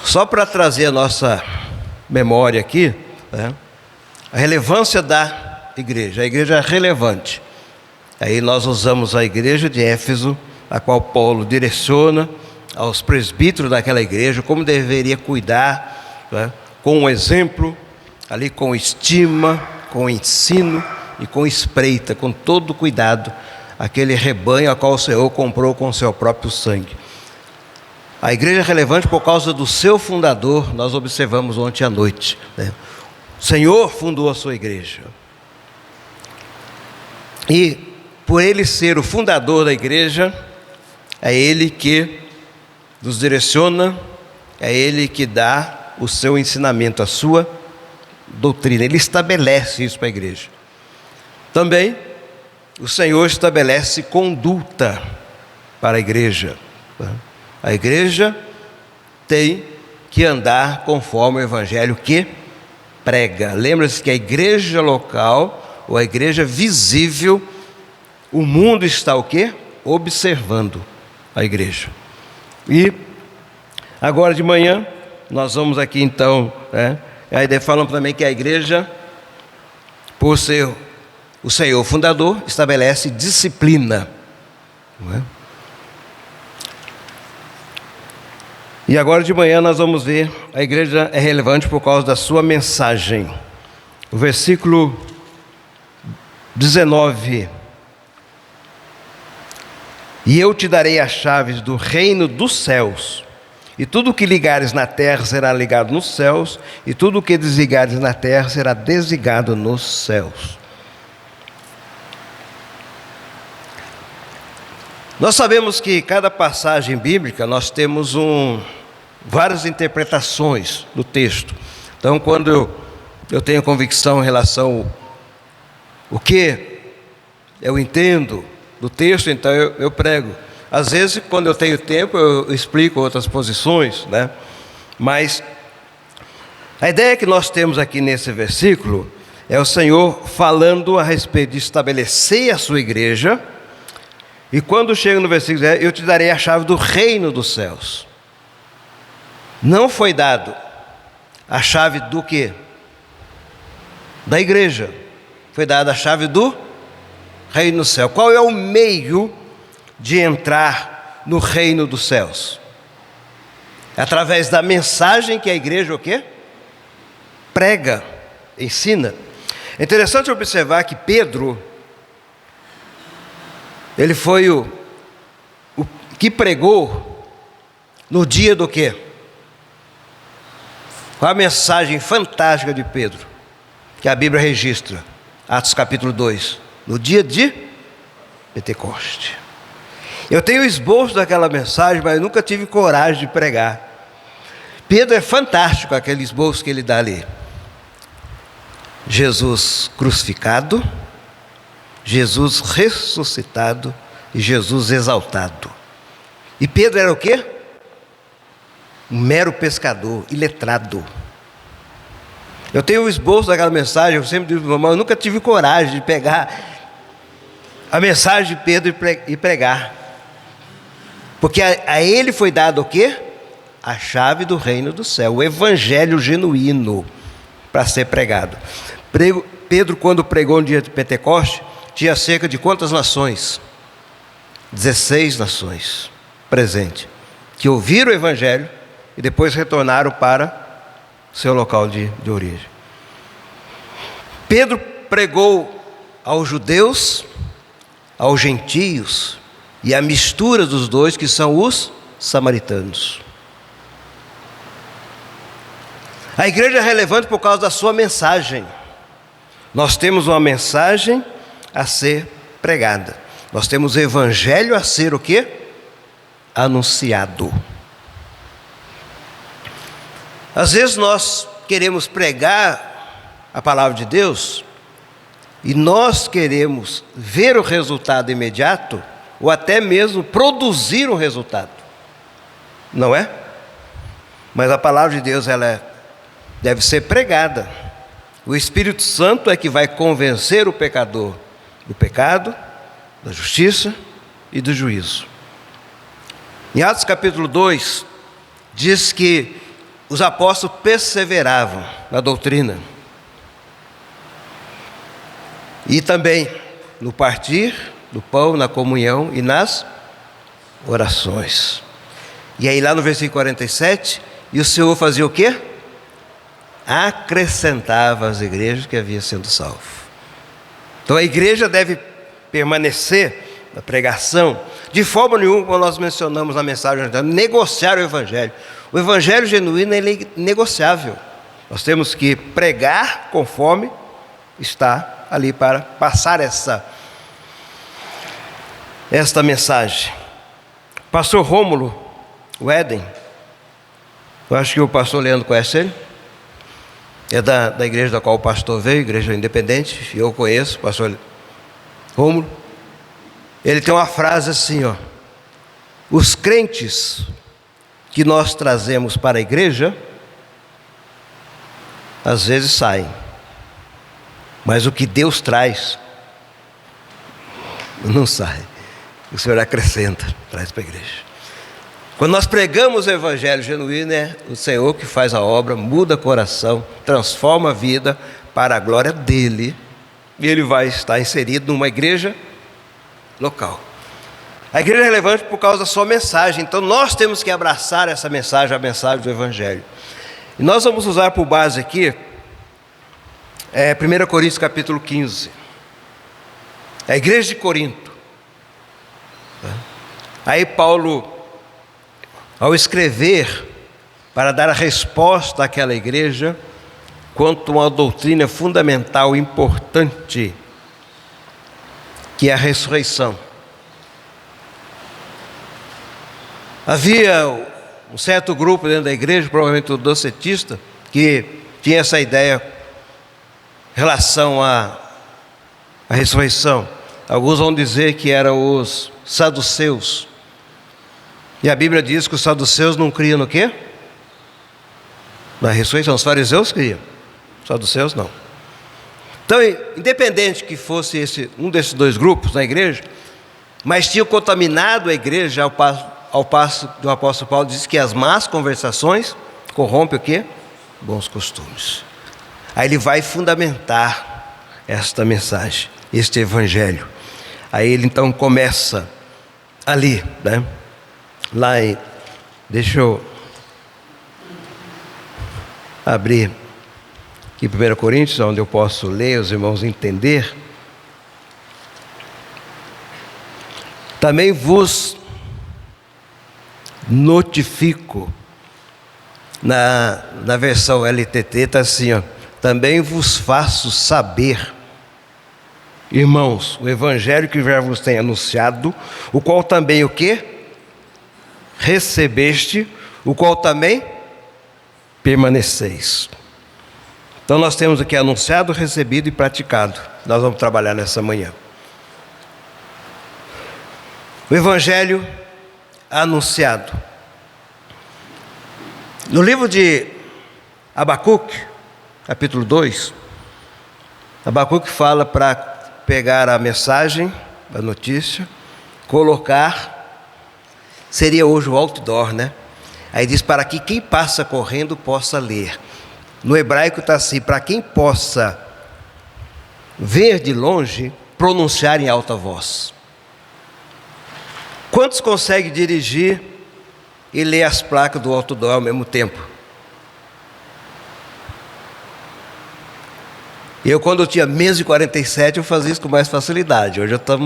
Só para trazer a nossa memória aqui, né, a relevância da igreja. A igreja é relevante. Aí nós usamos a igreja de Éfeso, a qual Paulo direciona aos presbíteros daquela igreja, como deveria cuidar, né, com o exemplo, ali com estima, com ensino e com espreita, com todo cuidado, aquele rebanho a qual o Senhor comprou com o seu próprio sangue. A igreja é relevante por causa do seu fundador. Nós observamos ontem à noite, né? O Senhor fundou a sua igreja, e por ele ser o fundador da igreja, é ele que nos direciona, é ele que dá o seu ensinamento, a sua doutrina. Ele estabelece isso para a igreja. Também o Senhor estabelece conduta para a igreja. A igreja tem que andar conforme o evangelho que prega. Lembra-se que a igreja local, ou a igreja visível, o mundo está o quê? Observando a igreja. E agora de manhã nós vamos aqui então, aí falamos também que a igreja, por ser o Senhor fundador, estabelece disciplina, não é? E agora de manhã nós vamos ver, a igreja é relevante por causa da sua mensagem. O versículo 19: e eu te darei as chaves do reino dos céus, e tudo o que ligares na terra será ligado nos céus, e tudo o que desligares na terra será desligado nos céus. Nós sabemos que cada passagem bíblica nós temos várias interpretações do texto. Então, quando eu tenho convicção em relação ao que eu entendo do texto, então eu prego. Às vezes, quando eu tenho tempo, eu explico outras posições, né? Mas a ideia que nós temos aqui nesse versículo é o Senhor falando a respeito de estabelecer a sua igreja. E quando chega no versículo, eu te darei a chave do reino dos céus. Não foi dado a chave do quê? Da igreja. Foi dada a chave do reino do céu. Qual é o meio de entrar no reino dos céus? Através da mensagem que a igreja o quê? Prega, ensina. É interessante observar que Pedro, ele foi o que pregou no dia do quê? Qual a mensagem fantástica de Pedro, que a Bíblia registra? Atos capítulo 2, no dia de Pentecoste. Eu tenho o esboço daquela mensagem, mas eu nunca tive coragem de pregar. Pedro é fantástico, aquele esboço que ele dá ali. Jesus crucificado, Jesus ressuscitado e Jesus exaltado. E Pedro era o quê? Um mero pescador, iletrado. Eu tenho o esboço daquela mensagem, eu sempre digo, irmão, eu nunca tive coragem de pegar a mensagem de Pedro e pregar. Porque a ele foi dado o quê? A chave do reino do céu, o evangelho genuíno para ser pregado. Pedro, quando pregou no dia de Pentecoste, tinha cerca de quantas nações? 16 nações presentes, que ouviram o evangelho e depois retornaram para seu local de origem. Pedro pregou aos judeus, aos gentios, e a mistura dos dois, que são os samaritanos. A igreja é relevante por causa da sua mensagem. Nós temos uma mensagem a ser pregada. Nós temos o evangelho a ser o quê? Anunciado. Às vezes nós queremos pregar a palavra de Deus e nós queremos ver o resultado imediato, ou até mesmo produzir um resultado, não é? Mas a palavra de Deus, ela deve ser pregada. O Espírito Santo é que vai convencer o pecador do pecado, da justiça e do juízo. Em Atos capítulo 2, diz que os apóstolos perseveravam na doutrina. E também no partir do pão, na comunhão e nas orações. E aí lá no versículo 47, e o Senhor fazia o quê? Acrescentava às igrejas que haviam sido salvos. Então a igreja deve permanecer na pregação, de forma nenhuma, como nós mencionamos na mensagem, negociar o evangelho. O evangelho genuíno é negociável. Nós temos que pregar conforme está ali para passar esta mensagem. Pastor Rômulo Weden, eu acho que o pastor Leandro conhece ele, é da igreja da qual o pastor veio, igreja independente, eu conheço o pastor Rômulo. Ele tem uma frase assim, ó: os crentes que nós trazemos para a igreja, às vezes saem, mas o que Deus traz, não sai. O Senhor acrescenta, traz para a igreja. Quando nós pregamos o evangelho genuíno, é o Senhor que faz a obra, muda o coração, transforma a vida para a glória dEle, e Ele vai estar inserido numa igreja local. A igreja é relevante por causa da sua mensagem, então nós temos que abraçar essa mensagem, a mensagem do evangelho. E nós vamos usar por base aqui 1 Coríntios capítulo 15. A igreja de Corinto. Aí Paulo, ao escrever para dar a resposta àquela igreja quanto a uma doutrina fundamental importante, que é a ressurreição. Havia um certo grupo dentro da igreja, provavelmente o docetista, que tinha essa ideia em relação à ressurreição. Alguns vão dizer que eram os saduceus. E a Bíblia diz que os saduceus não criam no quê? Na ressurreição. Os fariseus criam, os saduceus não. Então, independente que fosse um desses dois grupos na igreja, mas tinha contaminado a igreja ao passo que o apóstolo Paulo diz que as más conversações corrompem o quê? Bons costumes. Aí ele vai fundamentar esta mensagem, este evangelho. Aí ele então começa ali, né? Lá em, deixa eu abrir aqui 1 Coríntios, onde eu posso ler, os irmãos entender. Também vos notifico, na versão LTT está assim, ó: também vos faço saber, irmãos, o evangelho que já vos tem anunciado, o qual também o quê? Recebeste, o qual também permaneceis. Então nós temos aqui anunciado, recebido e praticado. Nós vamos trabalhar nessa manhã. O evangelho anunciado. No livro de Abacuque, capítulo 2, Abacuque fala para pegar a mensagem, a notícia, colocar, seria hoje o outdoor, né? Aí diz para que quem passa correndo possa ler. No hebraico está assim: para quem possa ver de longe, pronunciar em alta voz. Quantos conseguem dirigir e ler as placas do outdoor ao mesmo tempo? Eu, quando eu tinha menos de 47, eu fazia isso com mais facilidade. Hoje eu estou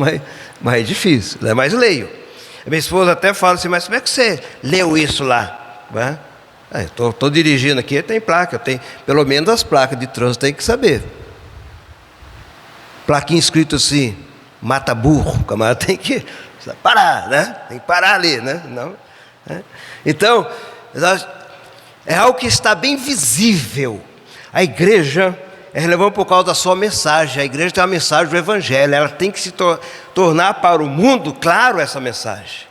mais difícil, né? Mas leio. Minha esposa até fala assim: mas como é que você leu isso lá? Estou dirigindo aqui, tem placa, tem pelo menos as placas de trânsito, tem que saber. Plaquinha escrito assim: mata burro, o camarada tem que parar, né? Tem que parar ali, né? Não, né? Então, é algo que está bem visível. A igreja é relevante por causa da sua mensagem. A igreja tem uma mensagem do evangelho, ela tem que se tornar para o mundo claro essa mensagem.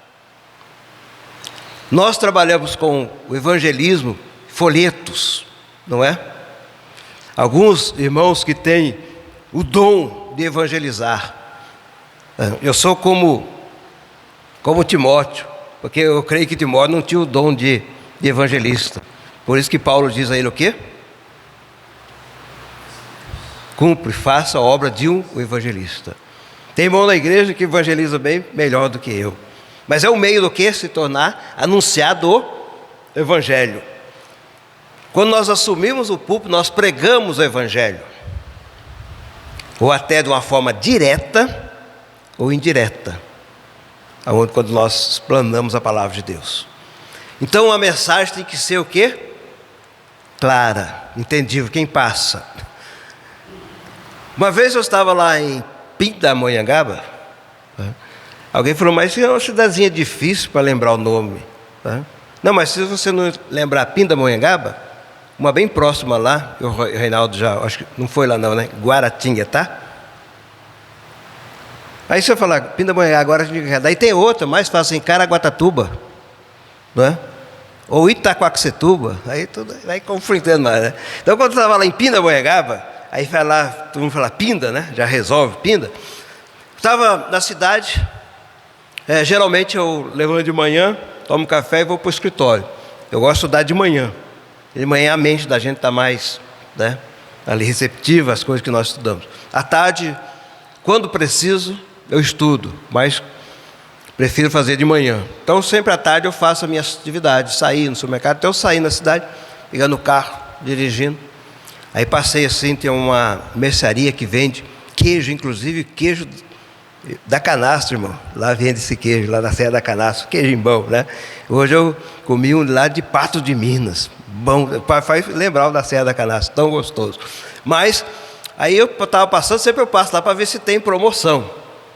Nós trabalhamos com o evangelismo, folhetos, não é? Alguns irmãos que têm o dom de evangelizar. Eu sou como Timóteo, porque eu creio que Timóteo não tinha o dom de evangelista. Por isso que Paulo diz a ele o quê? Cumpre, faça a obra de um evangelista. Tem irmão na igreja que evangeliza bem melhor do que eu. Mas é o meio do que? Se tornar anunciado o evangelho. Quando nós assumimos o púlpito, nós pregamos o evangelho. Ou até de uma forma direta ou indireta. Quando nós explanamos a palavra de Deus. Então a mensagem tem que ser o quê? Clara, entendível, quem passa. Uma vez eu estava lá em Pindamonhangaba, alguém falou, mas isso é uma cidadezinha difícil para lembrar o nome. Não, mas se você não lembrar Pindamonhangaba, uma bem próxima lá, o Reinaldo já, acho que não foi lá não, né? Guaratinguetá. Aí se eu falar Pindamonhangaba, agora, daí tem outra, mais fácil, em Caraguatatuba, não é? Ou Itaquaquecetuba, aí tudo vai conflitando mais, né? Então quando eu estava lá em Pindamonhangaba, aí vai lá, todo mundo fala Pinda, né? Já resolve Pinda. Estava na cidade, geralmente eu levanto de manhã, tomo café e vou para o escritório. Eu gosto de estudar de manhã. De manhã a mente da gente está mais, né, ali receptiva às coisas que nós estudamos. À tarde, quando preciso, eu estudo, mas prefiro fazer de manhã. Então sempre à tarde eu faço as minhas atividades, sair no supermercado, até eu sair na cidade, pegando o carro, dirigindo. Aí passei assim, tem uma mercearia que vende queijo, inclusive queijo da Canastro, irmão. Lá vende esse queijo, lá na Serra da Canastro, queijimbão, né? Hoje eu comi um lá de Patos de Minas, bom, faz lembrar o da Serra da Canastro, tão gostoso. Mas, aí eu estava passando, sempre eu passo lá para ver se tem promoção,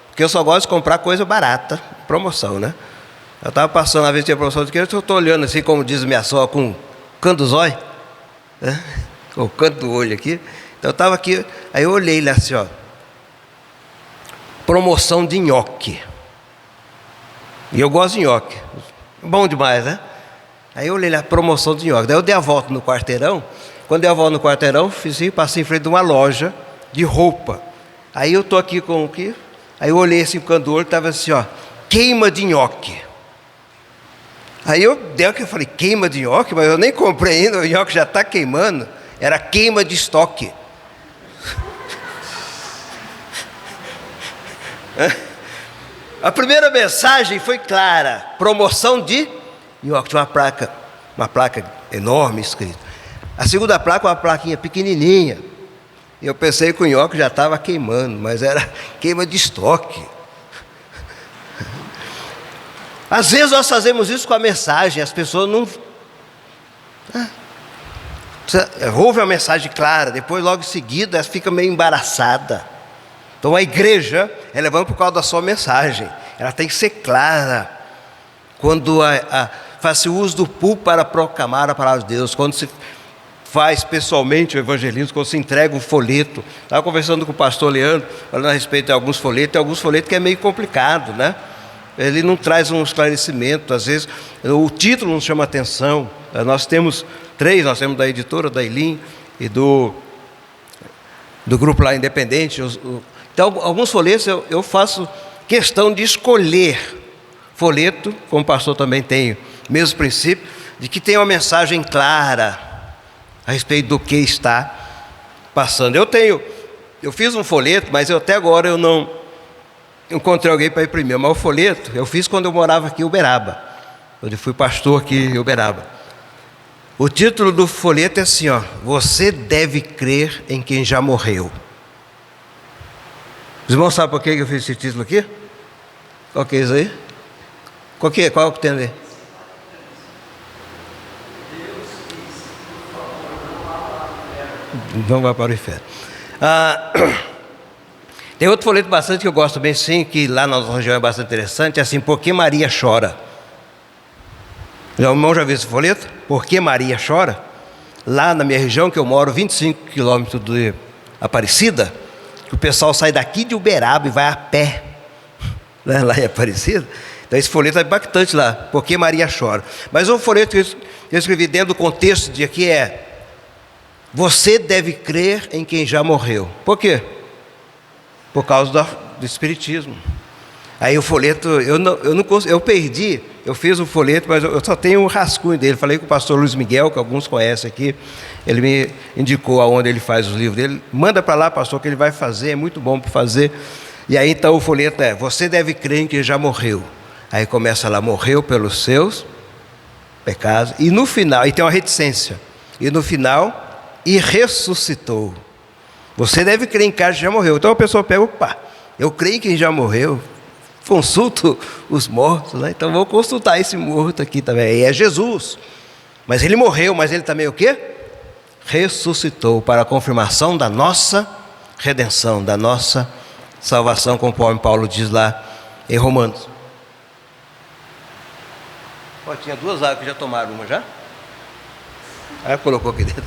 porque eu só gosto de comprar coisa barata, promoção, né? Eu estava passando a ver se tinha promoção de queijo, eu estou olhando assim, como diz minha sogra, com canto do zóio, né? O canto do olho aqui. Então eu estava aqui, aí eu olhei lá assim, ó, promoção de nhoque. E eu gosto de nhoque, bom demais, né? Aí eu olhei lá, promoção de nhoque. Daí eu dei a volta no quarteirão. Quando dei a volta no quarteirão, passei em frente de uma loja de roupa. Aí eu estou aqui com o quê? Aí eu olhei assim, o canto do olho, estava assim, ó, queima de nhoque. Aí eu falei, queima de nhoque? Mas eu nem comprei ainda, o nhoque já está queimando. Era queima de estoque. A primeira mensagem foi clara, promoção de nhoque, tinha uma placa enorme escrita. A segunda placa, uma plaquinha pequenininha. E eu pensei que o nhoque já estava queimando, mas era queima de estoque. Às vezes nós fazemos isso com a mensagem, as pessoas não... ouve a mensagem clara, depois logo em seguida ela fica meio embaraçada. Então a igreja é levando por causa da sua mensagem, ela tem que ser clara. Quando faz-se uso do púlpito para proclamar a palavra de Deus, quando se faz pessoalmente o evangelismo, quando se entrega um folheto. Estava conversando com o pastor Leandro, falando a respeito de alguns folhetos, tem alguns folhetos que é meio complicado, né? Ele não traz um esclarecimento, às vezes o título não chama atenção. Nós temos 3, nós temos da editora, da Eileen e do grupo lá independente. Então, alguns folhetos eu faço questão de escolher folheto, como o pastor também tem o mesmo princípio, de que tenha uma mensagem clara a respeito do que está passando. Eu fiz um folheto, mas até agora eu não encontrei alguém para imprimir. Mas o folheto eu fiz quando eu morava aqui em Uberaba, onde fui pastor aqui em Uberaba. O título do folheto é assim, ó: você deve crer em quem já morreu. Os irmãos sabem por que eu fiz esse título aqui? Qual que é isso aí? Qual que tem a ver? Não vai para o inferno. Tem outro folheto bastante que eu gosto bem, sim, que lá na nossa região é bastante interessante, é assim: por que Maria chora? O irmão já viu esse folheto? Por que Maria chora? Lá na minha região, que eu moro 25 quilômetros de Aparecida, que o pessoal sai daqui de Uberaba e vai a pé, né, lá em Aparecida. Então esse folheto é impactante lá, por que Maria chora. Mas o folheto que eu escrevi dentro do contexto de aqui é: você deve crer em quem já morreu. Por quê? Por causa do espiritismo. Aí o folheto, eu perdi, eu fiz o folheto, mas eu só tenho um rascunho dele. Falei com o pastor Luiz Miguel, que alguns conhecem aqui. Ele me indicou aonde ele faz os livros dele. Manda para lá, pastor, que ele vai fazer, é muito bom para fazer. E aí então o folheto é: você deve crer em que já morreu. Aí começa lá: morreu pelos seus pecados. E no final, aí tem uma reticência. E no final, e ressuscitou. Você deve crer em que já morreu. Então a pessoa pega: opa, eu creio em quem já morreu. Consulto os mortos, né? Então vou consultar esse morto aqui também. E é Jesus. Mas ele morreu, mas ele também o quê? Ressuscitou, para a confirmação da nossa redenção, da nossa salvação, conforme Paulo diz lá em Romanos. Tinha duas águas que já tomaram uma já? Aí colocou aqui dentro.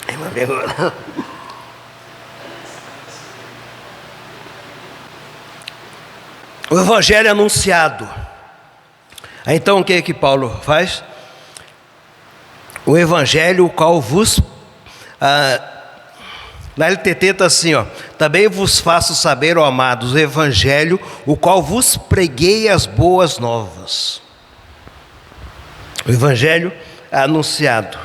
É uma vergonha. O evangelho anunciado. Aí, então o que é que Paulo faz? O evangelho, o qual vos... na LTT está assim, ó: também vos faço saber, ó amados, o evangelho, o qual vos preguei as boas novas. O evangelho anunciado.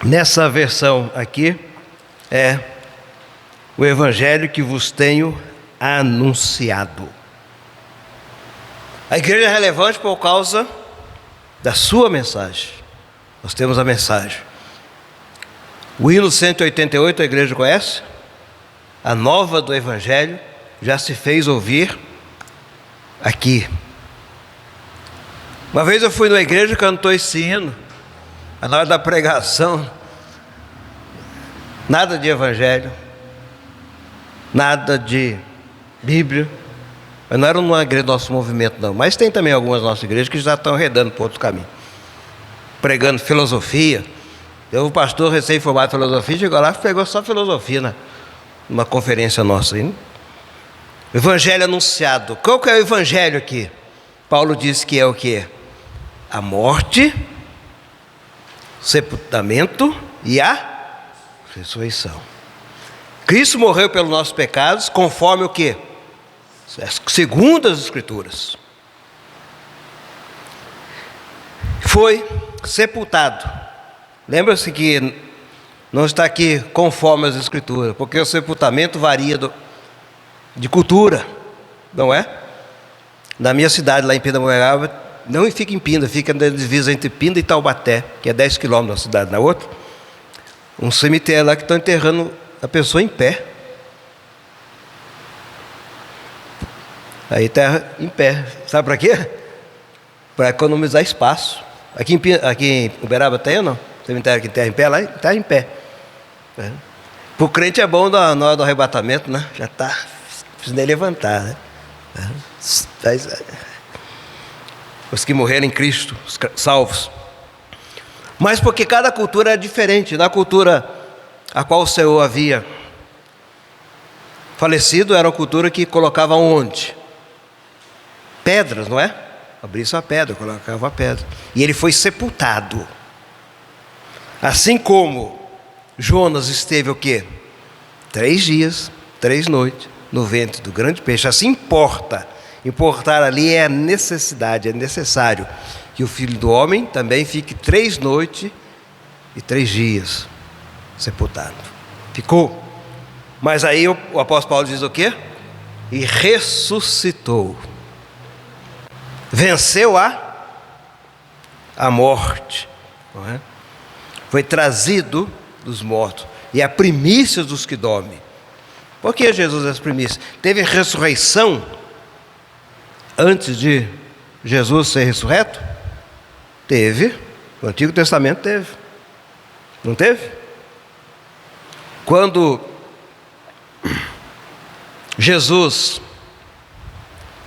Nessa versão aqui, é o evangelho que vos tenho anunciado. A igreja é relevante por causa da sua mensagem. Nós temos a mensagem. O hino 188, a igreja conhece? A nova do evangelho já se fez ouvir aqui. Uma vez eu fui numa igreja e cantou esse hino. Na hora da pregação, nada de evangelho, nada de Bíblia. Mas não era uma igreja do nosso movimento, não. Mas tem também algumas nossas igrejas que já estão arredando para outro caminho, pregando filosofia. Eu, o pastor recém-formado em filosofia, chegou lá e pregou só filosofia numa conferência nossa. Hein? Evangelho anunciado. Qual que é o evangelho aqui? Paulo diz que é o quê? A morte, sepultamento e a ressurreição. Cristo morreu pelos nossos pecados, conforme o quê? Segundo as Escrituras. Foi sepultado. Lembra-se que não está aqui conforme as Escrituras, porque o sepultamento varia de cultura, não é? Na minha cidade, lá em Pindamonhangaba, não fica em Pinda, fica na divisa entre Pinda e Taubaté, que é 10 quilômetros da cidade. Na outra, um cemitério lá que estão enterrando a pessoa em pé. Aí terra em pé. Sabe para quê? Para economizar espaço. Aqui em Uberaba tem ou não? Cemitério que enterra em pé, lá está em pé. Para o crente é bom na hora do arrebatamento, né? Já está, precisa nem levantar, né? Os que morreram em Cristo, os salvos. Mas porque cada cultura é diferente. Na cultura a qual o Senhor havia falecido, era uma cultura que colocava onde? Pedras, não é? Abria-se a pedra, colocava a pedra. E ele foi sepultado. Assim como Jonas esteve o quê? 3 dias, 3 noites, no ventre do grande peixe. Assim importa. Importar ali é a necessidade, é necessário que o Filho do Homem também fique 3 noites e 3 dias sepultado. Ficou. Mas aí o apóstolo Paulo diz o quê? E ressuscitou. Venceu a morte. Não é? Foi trazido dos mortos. E a primícia dos que dormem. Por que Jesus é a primícia? Teve ressurreição antes de Jesus ser ressurreto? Teve. No Antigo Testamento teve. Não teve? Quando Jesus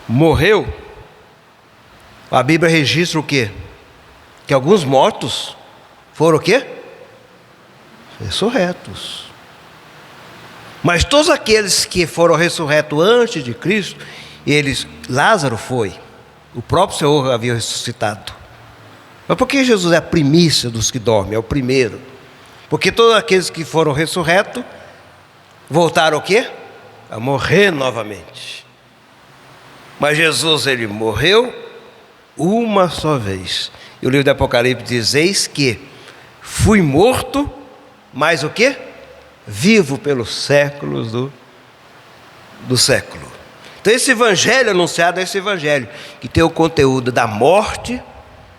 morreu, a Bíblia registra o quê? Que alguns mortos foram o quê? Ressurretos. Mas todos aqueles que foram ressurretos antes de Cristo, Lázaro foi. O próprio Senhor havia ressuscitado. Mas por que Jesus é a primícia dos que dormem? É o primeiro. Porque todos aqueles que foram ressurretos voltaram o quê? A morrer novamente. Mas Jesus, ele morreu uma só vez. E o livro do Apocalipse diz: eis que fui morto, mas o quê? Vivo pelos séculos do século. Então esse evangelho anunciado é esse evangelho que tem o conteúdo da morte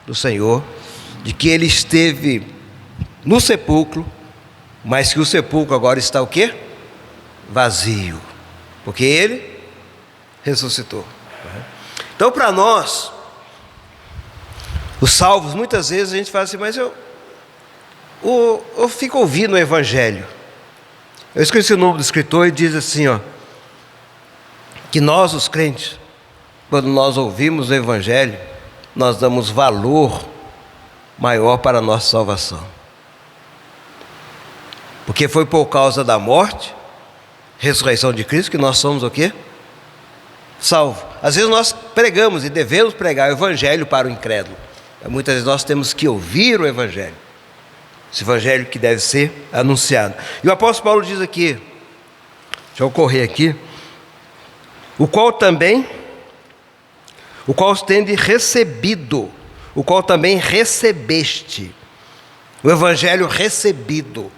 do Senhor, de que ele esteve no sepulcro, mas que o sepulcro agora está o quê? Vazio, porque ele ressuscitou. Então, para nós, os salvos, muitas vezes a gente fala assim: mas eu fico ouvindo o evangelho. Eu esqueci o nome do escritor e diz assim, que nós, os crentes, quando nós ouvimos o evangelho, nós damos valor maior para a nossa salvação. Porque foi por causa da morte, ressurreição de Cristo, que nós somos o quê? Salvos. Às vezes nós pregamos e devemos pregar o evangelho para o incrédulo. Muitas vezes nós temos que ouvir o evangelho. Esse evangelho que deve ser anunciado. E o apóstolo Paulo diz aqui, deixa eu correr aqui, o qual tende recebido, o qual também recebeste, o evangelho recebido.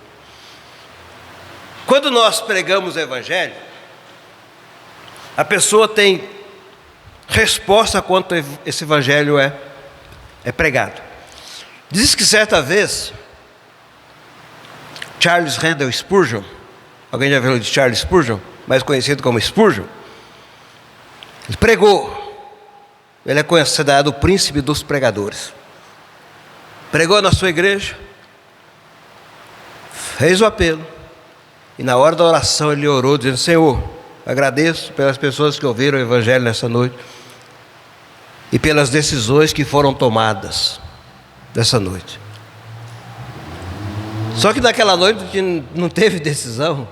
Quando nós pregamos o evangelho, a pessoa tem resposta quanto esse evangelho é pregado. Diz que certa vez, Charles Haddon Spurgeon, alguém já viu de Charles Spurgeon, mais conhecido como Spurgeon, ele pregou, ele é considerado o príncipe dos pregadores. Pregou na sua igreja, fez o apelo, e na hora da oração ele orou dizendo: Senhor, agradeço pelas pessoas que ouviram o evangelho nessa noite e pelas decisões que foram tomadas nessa noite. Só que naquela noite não teve decisão,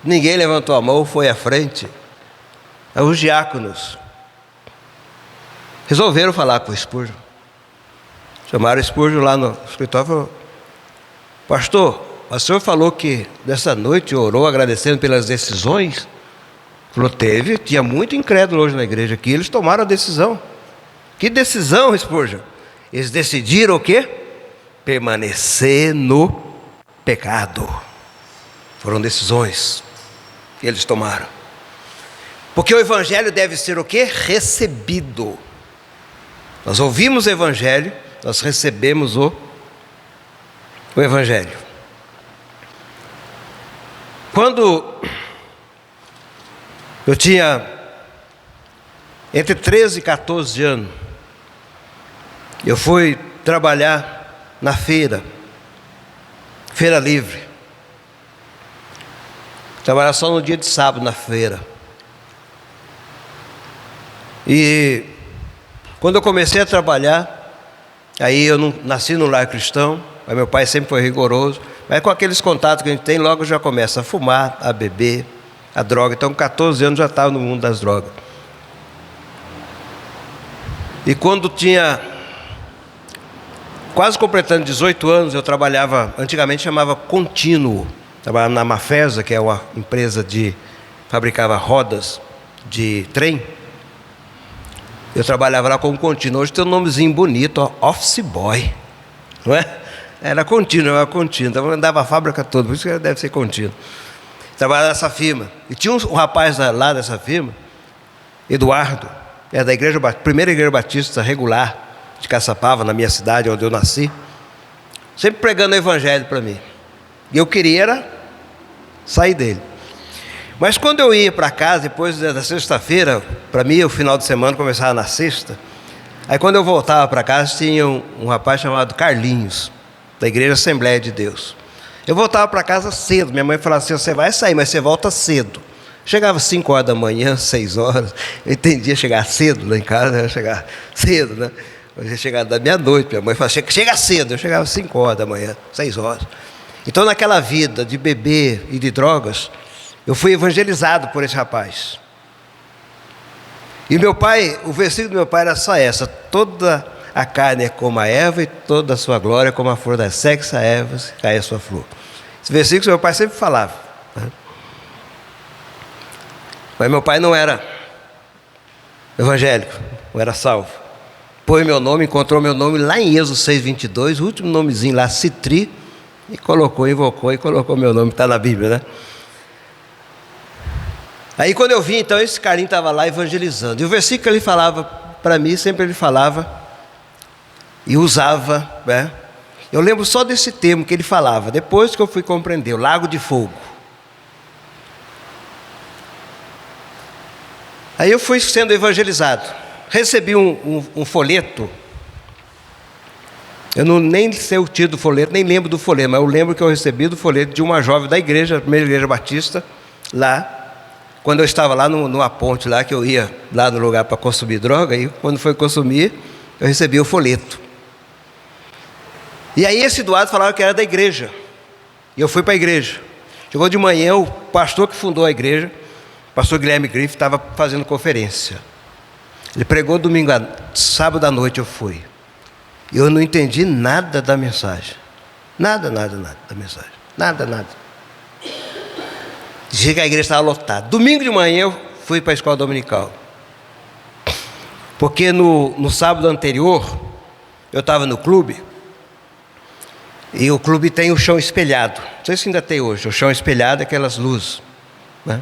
ninguém levantou a mão, foi à frente. Os diáconos resolveram falar com o Spurgeon. Chamaram o Spurgeon lá no escritório e falaram: pastor, o senhor falou que dessa noite orou agradecendo pelas decisões? Falou: tinha muito incrédulo hoje na igreja aqui, eles tomaram a decisão. Que decisão, Spurgeon? Eles decidiram o quê? Permanecer no pecado. Foram decisões que eles tomaram. Porque o evangelho deve ser o quê? Recebido. Nós ouvimos o evangelho, nós recebemos o evangelho. Quando eu tinha entre 13 e 14 anos, eu fui trabalhar na feira livre. Trabalhar só no dia de sábado na feira. E quando eu comecei a trabalhar, aí eu não nasci num lar cristão, mas meu pai sempre foi rigoroso, mas com aqueles contatos que a gente tem, logo já começa a fumar, a beber, a droga. Então com 14 anos já estava no mundo das drogas. E quando tinha quase completando 18 anos, eu trabalhava, antigamente chamava Contínuo, trabalhava na Mafesa, que é uma empresa fabricava rodas de trem. Eu trabalhava lá como Contínuo. Hoje tem um nomezinho bonito, Office Boy, não é? Era Contínuo, então eu andava a fábrica toda, por isso que deve ser Contínuo. Trabalhava nessa firma, e tinha um rapaz lá dessa firma, Eduardo, é da primeira igreja batista regular de Caçapava, na minha cidade, onde eu nasci, sempre pregando o evangelho para mim. E eu queria sair dele. Mas quando eu ia para casa, depois da sexta-feira, para mim o final de semana começava na sexta, aí quando eu voltava para casa, tinha um rapaz chamado Carlinhos, da Igreja Assembleia de Deus. Eu voltava para casa cedo, minha mãe falava assim: você vai sair, mas você volta cedo. Chegava 5 horas da manhã, 6 horas, eu entendia chegar cedo lá em casa, eu ia chegar cedo, né? Eu ia chegar da meia-noite, minha mãe falava: chega cedo, eu chegava 5 horas da manhã, 6 horas. Então naquela vida de beber e de drogas, eu fui evangelizado por esse rapaz. E meu pai, o versículo do meu pai era só essa: toda a carne é como a erva e toda a sua glória é como a flor das seca a erva, cai a sua flor. Esse versículo meu pai sempre falava, né? Mas meu pai não era evangélico, não era salvo. Põe meu nome, encontrou meu nome lá em Êxodo 6:22, o último nomezinho lá, Citri, e colocou, invocou e colocou meu nome, está na Bíblia, né? Aí quando eu vi, então, esse carinho estava lá evangelizando. E o versículo que ele falava para mim, sempre ele falava e usava, né? Eu lembro só desse termo que ele falava, depois que eu fui compreender, o lago de fogo. Aí eu fui sendo evangelizado. Recebi um folheto. Eu nem sei o título do folheto, nem lembro do folheto, mas eu lembro que eu recebi do folheto de uma jovem da igreja, a primeira igreja batista, lá. Quando eu estava lá numa ponte lá, que eu ia lá no lugar para consumir droga, e quando foi consumir, eu recebi o folheto. E aí esse doado falava que era da igreja. E eu fui para a igreja. Chegou de manhã, o pastor que fundou a igreja, o pastor Guilherme Griffith, estava fazendo conferência. Ele pregou sábado à noite eu fui. E eu não entendi nada da mensagem. Nada da mensagem. Nada. Dizia que a igreja estava lotada. Domingo de manhã eu fui para a escola dominical. Porque no sábado anterior, eu estava no clube. E o clube tem o chão espelhado. Não sei se ainda tem hoje. O chão espelhado é aquelas luzes, né?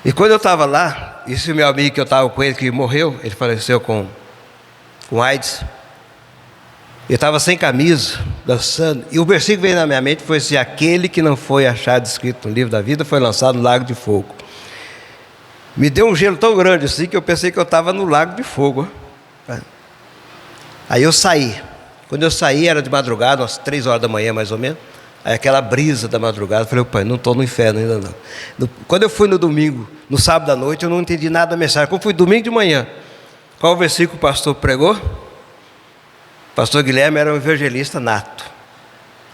E quando eu estava lá, esse meu amigo que eu estava com ele, que morreu, ele faleceu com AIDS. Eu estava sem camisa, dançando. E o versículo que veio na minha mente foi assim: aquele que não foi achado escrito no livro da vida foi lançado no lago de fogo. Me deu um gelo tão grande assim que eu pensei que eu estava no lago de fogo. Aí eu saí. Quando eu saí era de madrugada, umas 3 horas da manhã mais ou menos. Aí aquela brisa da madrugada, eu falei: pai, não estou no inferno ainda não. Quando eu fui no domingo, no sábado à noite, eu não entendi nada da mensagem. Quando fui domingo de manhã, qual o versículo que o pastor pregou? O pastor Guilherme era um evangelista nato.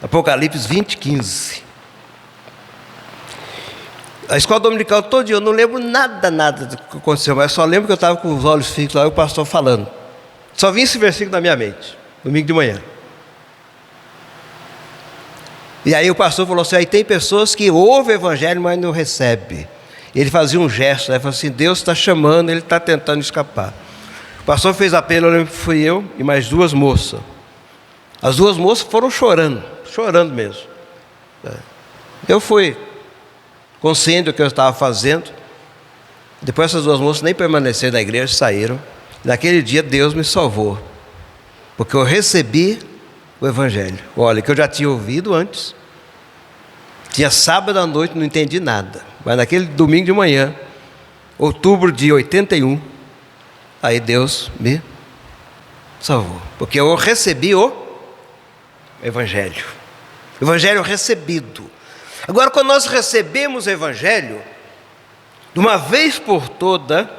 Apocalipse 20:15. A escola dominical todo dia, eu não lembro nada do que aconteceu, mas eu só lembro que eu estava com os olhos fixos lá e o pastor falando. Só vi esse versículo na minha mente, domingo de manhã. E aí o pastor falou assim: aí tem pessoas que ouvem o evangelho, mas não recebem. Ele fazia um gesto, né? Falou assim: Deus está chamando, ele está tentando escapar. O pastor fez apelo, eu lembro que fui eu e mais 2 moças. As 2 moças foram chorando mesmo. Eu fui consciente do que eu estava fazendo. Depois essas 2 moças nem permaneceram na igreja, saíram. Naquele dia Deus me salvou, porque eu recebi o evangelho. Olha, que eu já tinha ouvido antes. Tinha sábado à noite, não entendi nada. Mas naquele domingo de manhã, outubro de 81, aí Deus me salvou, porque eu recebi o evangelho. Evangelho recebido. Agora, quando nós recebemos o evangelho, de uma vez por toda,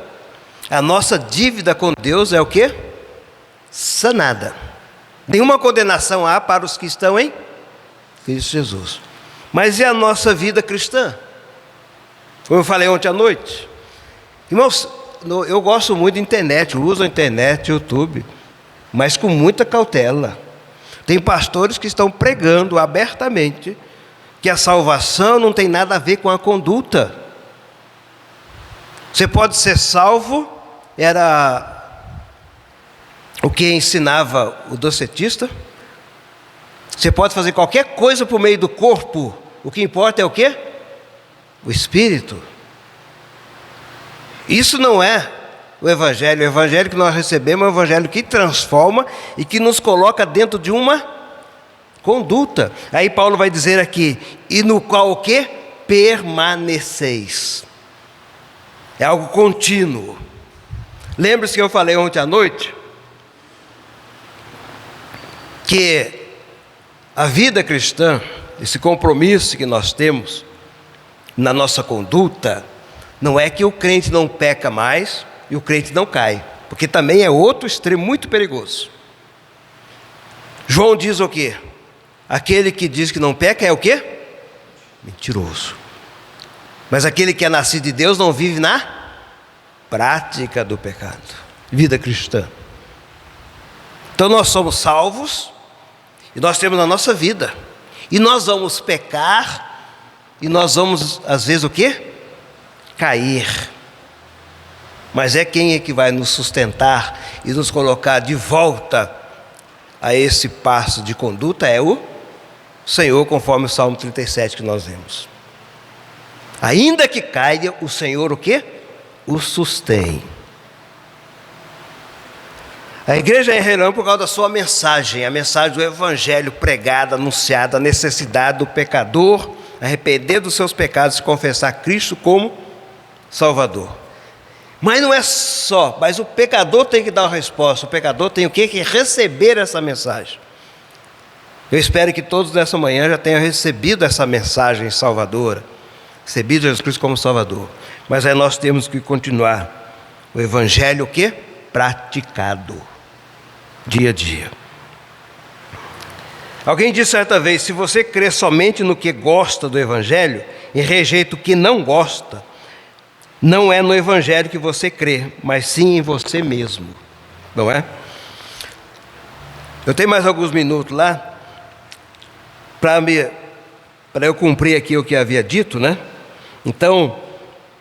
a nossa dívida com Deus é o quê? Sanada. Nenhuma condenação há para os que estão em Cristo Jesus. Mas e a nossa vida cristã? Como eu falei ontem à noite, irmãos, eu gosto muito de internet, uso a internet, YouTube, mas com muita cautela. Tem pastores que estão pregando abertamente que a salvação não tem nada a ver com a conduta. Você pode ser salvo, era o que ensinava o docetista. Você pode fazer qualquer coisa por meio do corpo, o que importa é o quê? O espírito. Isso não é o evangelho que nós recebemos é um evangelho que transforma e que nos coloca dentro de uma conduta. Aí Paulo vai dizer aqui: e no qual o quê? Permaneceis. É algo contínuo. Lembre-se que eu falei ontem à noite que a vida cristã, esse compromisso que nós temos na nossa conduta, não é que o crente não peca mais e o crente não cai, porque também é outro extremo muito perigoso. João diz o quê? Aquele que diz que não peca é o quê? Mentiroso. Mas aquele que é nascido de Deus não vive na prática do pecado. Vida cristã. Então nós somos salvos e nós temos na nossa vida. E nós vamos pecar e nós vamos, às vezes, o quê? Cair. Mas quem é que vai nos sustentar e nos colocar de volta a esse passo de conduta? É o Senhor, conforme o Salmo 37 que nós vemos. Ainda que caia, o Senhor o quê? O sustém. A igreja é relevante por causa da sua mensagem, a mensagem do Evangelho pregada, anunciada, a necessidade do pecador arrepender dos seus pecados e confessar Cristo como Salvador. Mas não é só, mas o pecador tem que dar uma resposta, o pecador tem o quê? Que receber essa mensagem. Eu espero que todos dessa manhã já tenham recebido essa mensagem salvadora, recebido Jesus Cristo como Salvador. Mas aí nós temos que continuar o Evangelho o quê? Praticado, dia a dia. Alguém disse certa vez: se você crê somente no que gosta do Evangelho e rejeita o que não gosta, não é no Evangelho que você crê, mas sim em você mesmo, não é? Eu tenho mais alguns minutos lá, para eu cumprir aqui o que havia dito, né? Então,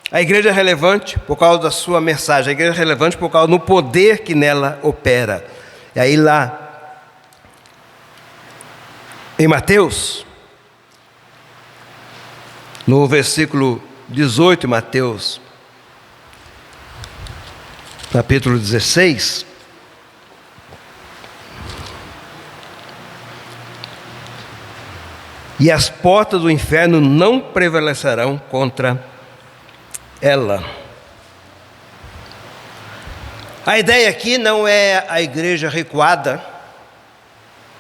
a igreja é relevante por causa da sua mensagem, a igreja é relevante por causa do poder que nela opera. E aí lá, em Mateus, no versículo 18, Mateus, capítulo 16, e as portas do inferno não prevalecerão contra ela. A ideia aqui não é a igreja recuada,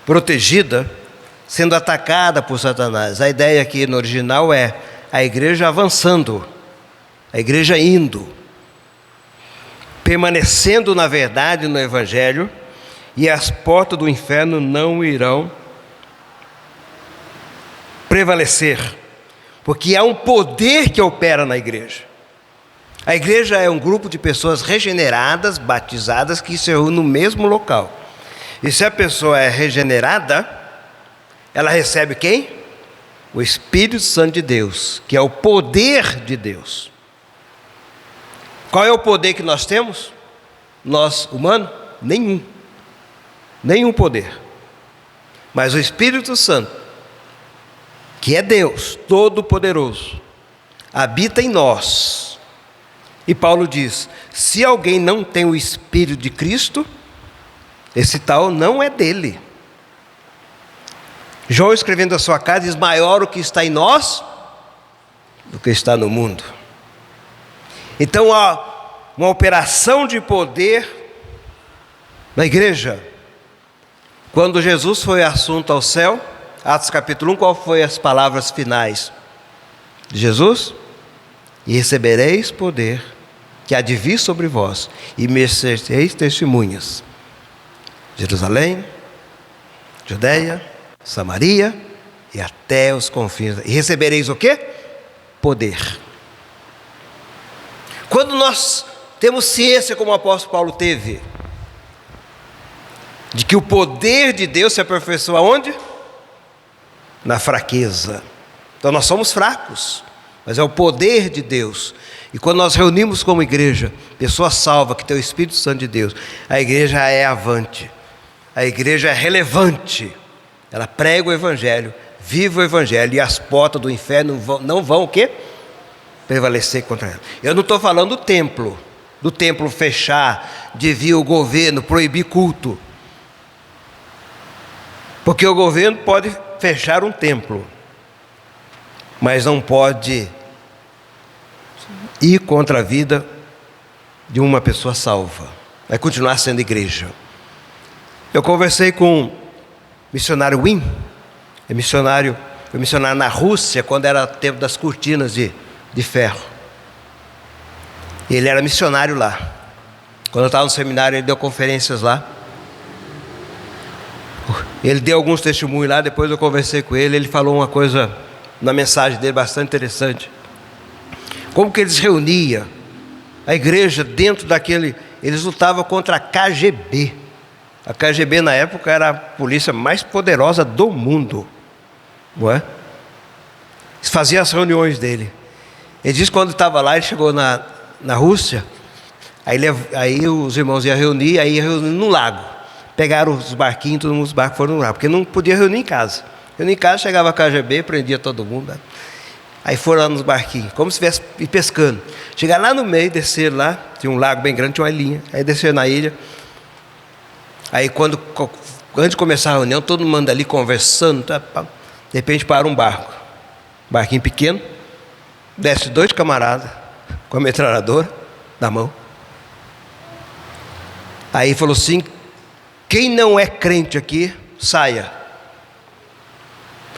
protegida, sendo atacada por Satanás. A ideia aqui no original é a igreja avançando, a igreja indo, permanecendo na verdade, no Evangelho, e as portas do inferno não irão prevalecer, porque há um poder que opera na igreja. A igreja é um grupo de pessoas regeneradas, batizadas, que se reúnem no mesmo local. E se a pessoa é regenerada, ela recebe quem? O Espírito Santo de Deus, que é o poder de Deus. Qual é o poder que nós temos? Nós, humanos? Nenhum. Nenhum poder. Mas o Espírito Santo, que é Deus Todo-Poderoso, habita em nós. E Paulo diz: se alguém não tem o Espírito de Cristo, esse tal não é dele. João, escrevendo a sua carta, diz: maior o que está em nós do que está no mundo. Então há uma operação de poder na igreja. Quando Jesus foi assunto ao céu, Atos capítulo 1, qual foi as palavras finais de Jesus? E recebereis poder, que há de vir sobre vós, e me sereis testemunhas. Jerusalém, Judeia, Samaria e até os confins. E recebereis o quê? Poder. Quando nós temos ciência, como o apóstolo Paulo teve, de que o poder de Deus se aperfeiçoa onde? Na fraqueza. Então nós somos fracos, mas é o poder de Deus. E quando nós reunimos como igreja, pessoa salva que tem o Espírito Santo de Deus, a igreja é avante, a igreja é relevante, ela prega o Evangelho, vive o Evangelho, e as portas do inferno não vão o quê? Prevalecer contra ela. Eu não estou falando do templo fechar, de vir o governo proibir culto, porque o governo pode fechar um templo, mas não pode ir contra a vida de uma pessoa salva. Vai continuar sendo igreja. Eu conversei com o missionário Wim, foi missionário na Rússia, quando era tempo das cortinas de ferro. Ele era missionário lá. Quando eu estava no seminário, ele deu conferências lá. Ele deu alguns testemunhos lá, depois eu conversei com ele, ele falou uma coisa na mensagem dele bastante interessante. Como que eles reuniam a igreja dentro daquele... Eles lutavam contra a KGB. A KGB na época era a polícia mais poderosa do mundo, não é? Eles faziam as reuniões dele. Ele disse que quando estava lá, ele chegou na Rússia, Aí os irmãos iam reunir, aí iam reunir no lago. Pegaram os barquinhos, todos os barcos foram lá, porque não podia reunir em casa. Reunir em casa, chegava a KGB, prendia todo mundo. Né? Aí foram lá nos barquinhos, como se estivesse pescando. Chegaram lá no meio, desceram lá, tinha um lago bem grande, tinha uma ilhinha. Aí desceram na ilha. Aí antes de começar a reunião, todo mundo ali conversando. Tá, de repente para um barco. Barquinho pequeno. Desce 2 camaradas com a metralhadora na mão. Aí falou assim: quem não é crente aqui, saia.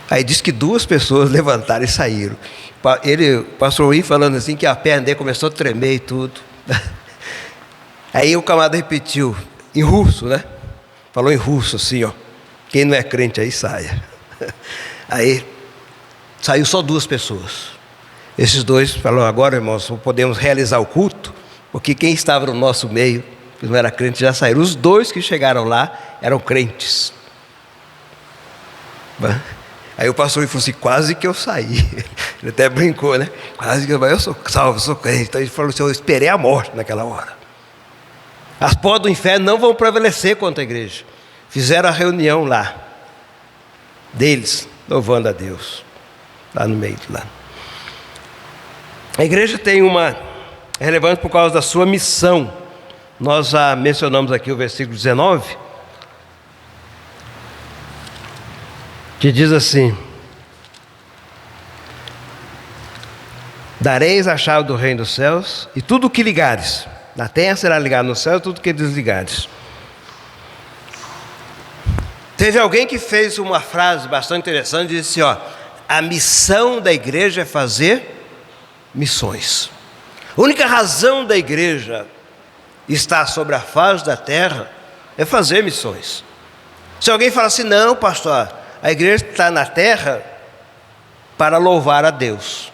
Aí disse que 2 pessoas levantaram e saíram. O pastor Will falando assim que a perna dele começou a tremer e tudo. Aí o camarada repetiu, em russo, né? Falou em russo assim, ó. Quem não é crente aí, saia. Aí saiu só 2 pessoas. Esses 2 falaram: agora, irmãos, podemos realizar o culto, porque quem estava no nosso meio, que não era crente, já saíram. Os 2 que chegaram lá eram crentes. Aí o pastor falou assim: quase que eu saí. Ele até brincou, né? Quase que eu sou salvo, eu sou crente. Então ele falou assim: eu esperei a morte naquela hora. As portas do inferno não vão prevalecer contra a igreja. Fizeram a reunião lá, deles, louvando a Deus, lá no meio de lá. A igreja tem uma relevância por causa da sua missão. Nós já mencionamos aqui o versículo 19, que diz assim: dareis a chave do reino dos céus, e tudo o que ligares na terra será ligado no céu, e tudo o que desligares. Teve alguém que fez uma frase bastante interessante, disse: ó, a missão da igreja é fazer missões. A única razão da igreja estar sobre a face da terra é fazer missões. Se alguém fala assim: não, pastor, a igreja está na terra para louvar a Deus.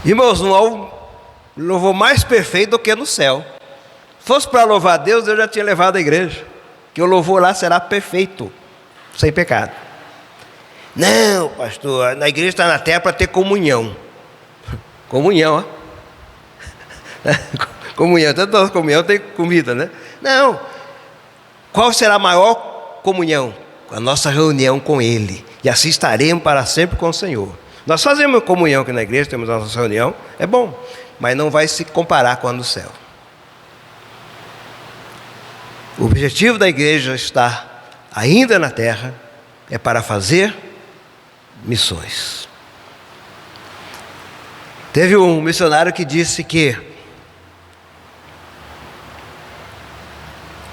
Irmãos, não há um louvor mais perfeito do que no céu. Se fosse para louvar a Deus, eu já tinha levado a igreja, que o louvor lá será perfeito, sem pecado. Não, pastor, a igreja está na terra para ter comunhão. Comunhão, ó. Comunhão, tanto a comunhão tem comida, né? Não. Qual será a maior comunhão? A nossa reunião com Ele. E assim estaremos para sempre com o Senhor. Nós fazemos comunhão aqui na igreja, temos a nossa reunião, é bom, mas não vai se comparar com a do céu. O objetivo da igreja estar ainda na terra é para fazer missões. Teve um missionário que disse que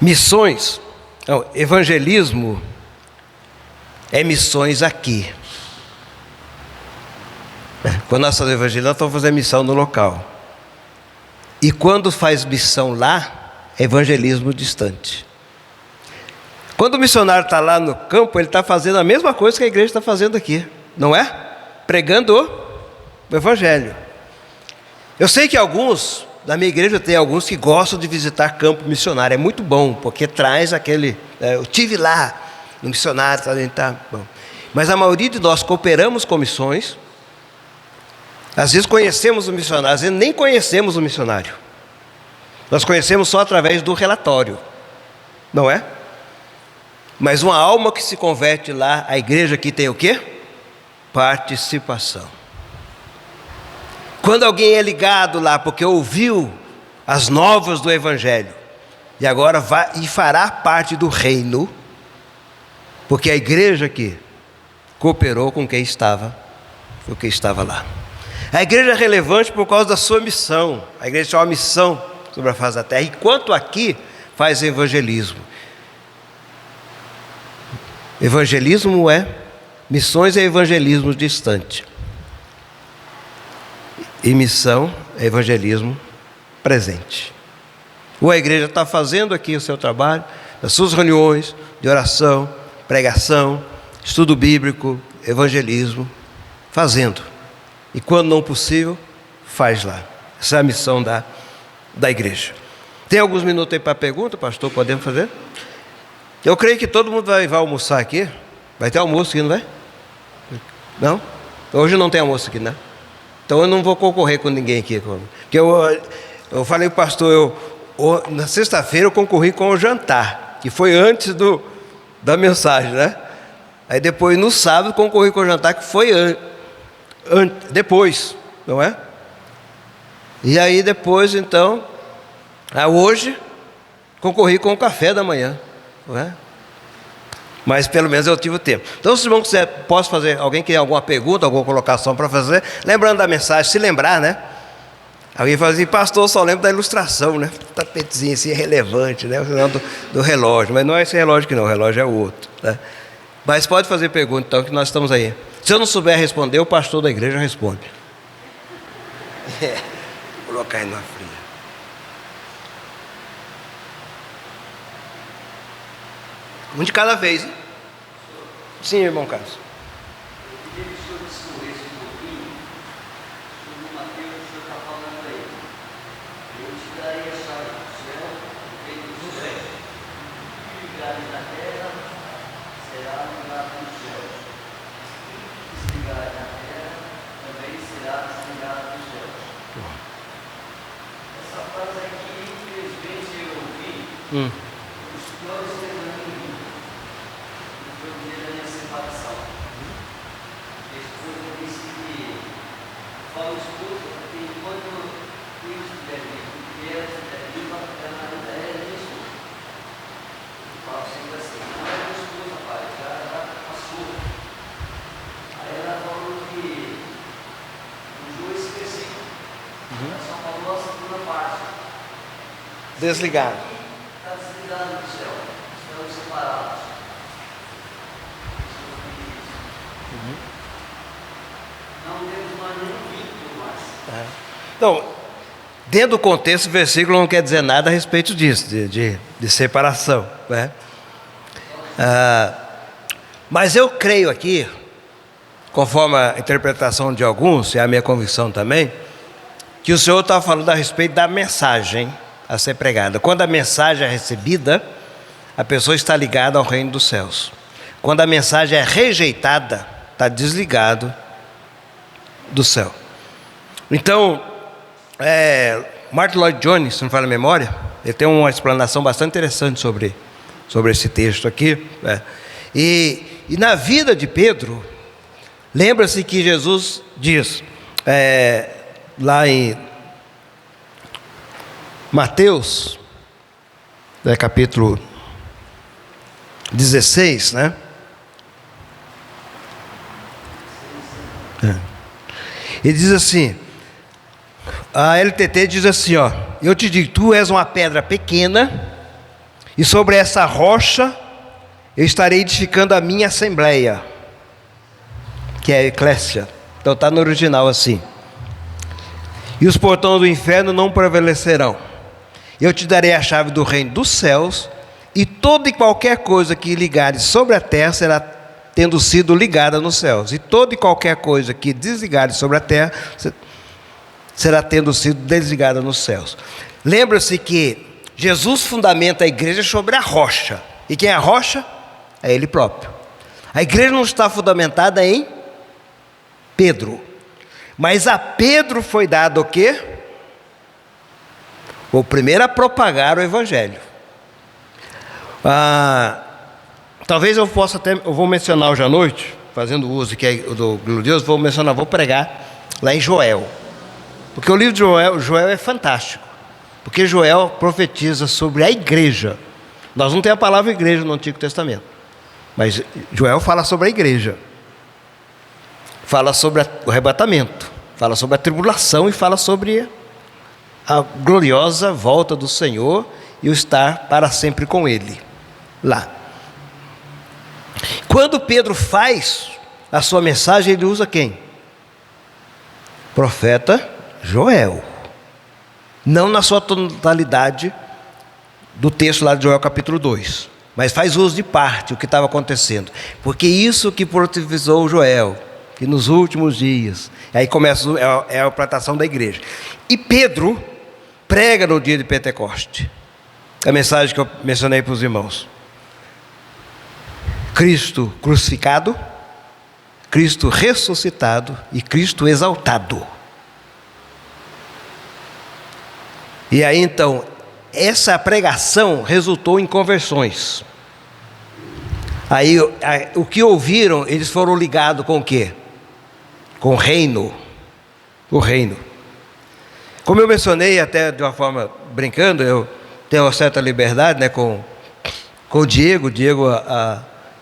missões, não, evangelismo é missões aqui. Quando nós fazemos evangelismo, nós estamos fazendo missão no local. E quando faz missão lá, é evangelismo distante. Quando o missionário está lá no campo, ele está fazendo a mesma coisa que a igreja está fazendo aqui, não é? Pregando o evangelho. Eu sei que alguns, da minha igreja tem alguns que gostam de visitar campo missionário. É muito bom, porque traz aquele... eu tive lá no missionário, tá bom. Mas a maioria de nós cooperamos com missões. Às vezes conhecemos o missionário, às vezes nem conhecemos o missionário. Nós conhecemos só através do relatório, não é? Mas uma alma que se converte lá, a igreja aqui tem o quê? Participação. Quando alguém é ligado lá porque ouviu as novas do Evangelho e agora vai e fará parte do reino, porque a igreja aqui cooperou com quem estava lá. A igreja é relevante por causa da sua missão. A igreja tem uma missão sobre a face da terra, enquanto aqui faz evangelismo. Evangelismo missões é evangelismo distante. E missão é evangelismo presente. Ou a igreja está fazendo aqui o seu trabalho, as suas reuniões de oração, pregação, estudo bíblico, evangelismo, fazendo. E quando não possível, faz lá. Essa é a missão da igreja. Tem alguns minutos aí para pergunta, pastor? Podemos fazer? Eu creio que todo mundo vai almoçar aqui. Vai ter almoço aqui, não vai? Não? Hoje não tem almoço aqui, né? Então eu não vou concorrer com ninguém aqui. Porque Eu falei para o pastor, na sexta-feira eu concorri com o jantar, que foi antes da mensagem, né? Aí depois, no sábado, concorri com o jantar, que foi depois, não é? E aí depois, então, hoje, concorri com o café da manhã, não é? Mas pelo menos eu tive o tempo. Então, se o irmão quiser, posso fazer, alguém quer alguma pergunta, alguma colocação para fazer, lembrando da mensagem, se lembrar, né? Alguém fala assim, pastor, só lembro da ilustração, né? Tapetezinho assim, relevante, né? Do relógio, mas não é esse relógio que não, o relógio é o outro, né? Mas pode fazer pergunta, então, que nós estamos aí. Se eu não souber responder, o pastor da igreja responde. Vou colocar aí na fria. Um de cada vez, hein? Sim, irmão Carlos. Eu queria que o senhor discorresse um pouquinho sobre o Mateus que o senhor está falando aí. Eu te darei a chave do céu, o reino do céu. O que ligares na terra será ligado nos céus. O que desligares na terra também será desligado nos céus. Essa frase aqui, infelizmente, eu ouvi. Os piores termos em mim. Foi o dia da minha separação. A esposa disse que fala esposa, porque enquanto eu estiver vivo, porque ela estiver viva, ela ainda é minha esposa. Eu falo sempre assim, não é minha esposa, pai, já passou. Aí ela falou que usou esse versículo. Ela só falou a segunda parte. Desligado. Está desligado do céu, estamos separados. Não temos mais nenhum vínculo mais. Então, dentro do contexto, o versículo não quer dizer nada a respeito disso, de separação, né? Mas eu creio aqui, conforme a interpretação de alguns, e a minha convicção também, que o Senhor está falando a respeito da mensagem a ser pregada. Quando a mensagem é recebida, a pessoa está ligada ao reino dos céus. Quando a mensagem é rejeitada, está desligado do céu. Então, Martin Lloyd Jones, se não me falha a memória, ele tem uma explanação bastante interessante sobre esse texto aqui, né? E na vida de Pedro, lembra-se que Jesus diz, lá em Mateus, capítulo 16, né? Ele diz assim, a LTT diz assim, ó, eu te digo, tu és uma pedra pequena, e sobre essa rocha eu estarei edificando a minha assembleia, que é a eclésia. Então está no original assim. E os portões do inferno não prevalecerão. Eu te darei a chave do reino dos céus, e toda e qualquer coisa que ligares sobre a terra será tendo sido ligada nos céus, e toda e qualquer coisa que desligares sobre a terra será tendo sido desligada nos céus. Lembra-se que Jesus fundamenta a igreja sobre a rocha. E quem é a rocha? É Ele próprio. A igreja não está fundamentada em Pedro, mas a Pedro foi dado o quê? O primeiro a propagar o evangelho. Talvez eu possa até, eu vou mencionar hoje à noite, fazendo uso que é do glorioso, vou pregar lá em Joel. Porque o livro de Joel é fantástico. Porque Joel profetiza sobre a igreja. Nós não temos a palavra igreja no Antigo Testamento, mas Joel fala sobre a igreja. Fala sobre o arrebatamento, fala sobre a tribulação e fala sobre a gloriosa volta do Senhor e o estar para sempre com Ele, lá. Quando Pedro faz a sua mensagem, ele usa quem? Profeta Joel. Não na sua totalidade do texto lá de Joel capítulo 2, mas faz uso de parte o que estava acontecendo. Porque isso que profetizou Joel, que nos últimos dias, aí começa a plantação da igreja. E Pedro prega no dia de Pentecoste, a mensagem que eu mencionei para os irmãos. Cristo crucificado, Cristo ressuscitado e Cristo exaltado. E aí então, essa pregação resultou em conversões. Aí o que ouviram, eles foram ligados com o quê? Com o reino. O reino. Como eu mencionei até de uma forma brincando, eu tenho uma certa liberdade, né, com o Diego. Diego,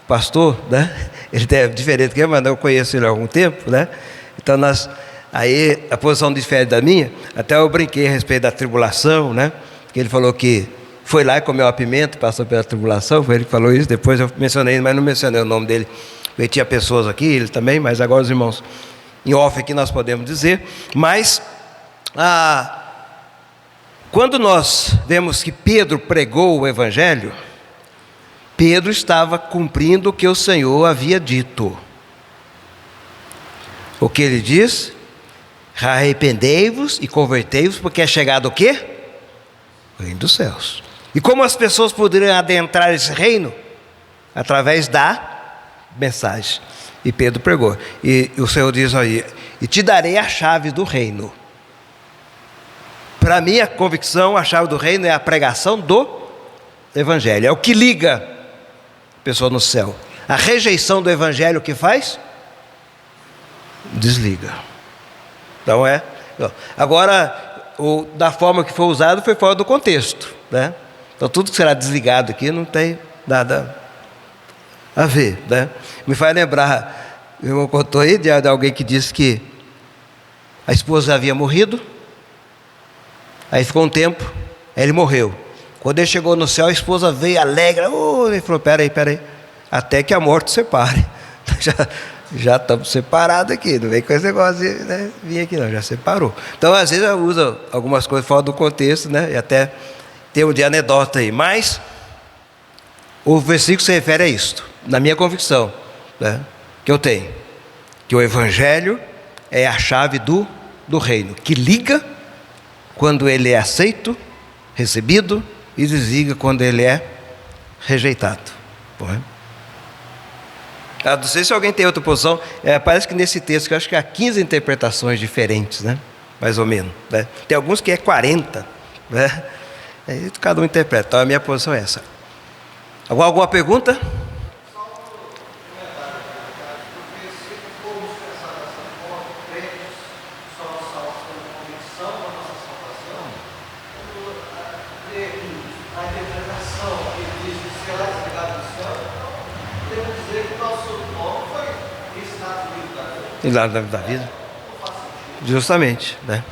pastor, né? Ele é diferente que eu, mas eu conheço ele há algum tempo, né? Então aí a posição diferente da minha, até eu brinquei a respeito da tribulação, né? Que ele falou que foi lá e comeu a pimenta, passou pela tribulação, foi ele que falou isso. Depois eu mencionei, mas não mencionei o nome dele, porque tinha pessoas aqui, ele também, mas agora os irmãos em off aqui nós podemos dizer. Mas quando nós vemos que Pedro pregou o Evangelho, Pedro estava cumprindo o que o Senhor havia dito. O que ele diz? Arrependei-vos e convertei-vos, porque é chegado o quê? O reino dos céus. E como as pessoas poderiam adentrar esse reino? Através da mensagem. E Pedro pregou. E o Senhor diz aí: e te darei a chave do reino. Para mim, a convicção, a chave do reino é a pregação do Evangelho. É o que liga a pessoa no céu. A rejeição do Evangelho, o que faz? Desliga. Então agora, da forma que foi usado, foi fora do contexto, né? Então tudo que será desligado aqui não tem nada a ver, né? Me faz lembrar, o irmão contou aí de alguém que disse que a esposa havia morrido, aí ficou um tempo, aí ele morreu. Quando ele chegou no céu, a esposa veio alegre, ele falou: peraí, até que a morte separe. Já estamos separados aqui, não vem com esse negócio de, né, vir aqui não, já separou. Então às vezes eu uso algumas coisas fora do contexto, né, e até tem um de anedota aí, mas o versículo se refere a isto, na minha convicção, né, que eu tenho, que o Evangelho é a chave do reino, que liga quando ele é aceito, recebido, e desliga quando ele é rejeitado. Não sei se alguém tem outra posição. Parece que nesse texto, que eu acho que há 15 interpretações diferentes, né? Mais ou menos, né? Tem alguns que é 40, né? Aí cada um interpreta. Então a minha posição é essa. Alguma pergunta? E lá da vida. Justamente, né?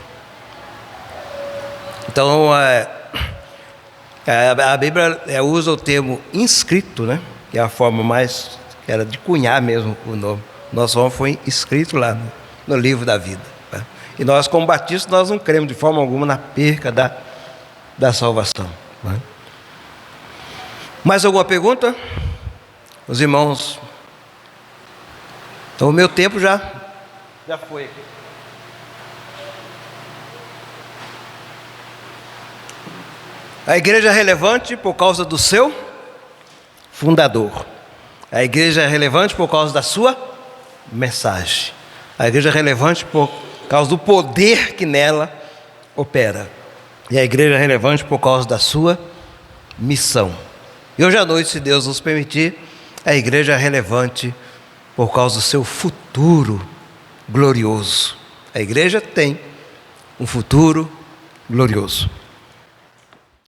Então a Bíblia usa o termo inscrito, né? Que é a forma mais, que era de cunhar mesmo o nome. Nosso nome foi inscrito lá no livro da vida, né? E nós, como batistas, nós não cremos de forma alguma na perca da salvação, né? Mais alguma pergunta? Os irmãos. Então o meu tempo já foi aqui. A igreja é relevante por causa do seu fundador. A igreja é relevante por causa da sua mensagem. A igreja é relevante por causa do poder que nela opera. E a igreja é relevante por causa da sua missão. E hoje à noite, se Deus nos permitir, a igreja é relevante por causa do seu futuro glorioso. A igreja tem um futuro glorioso.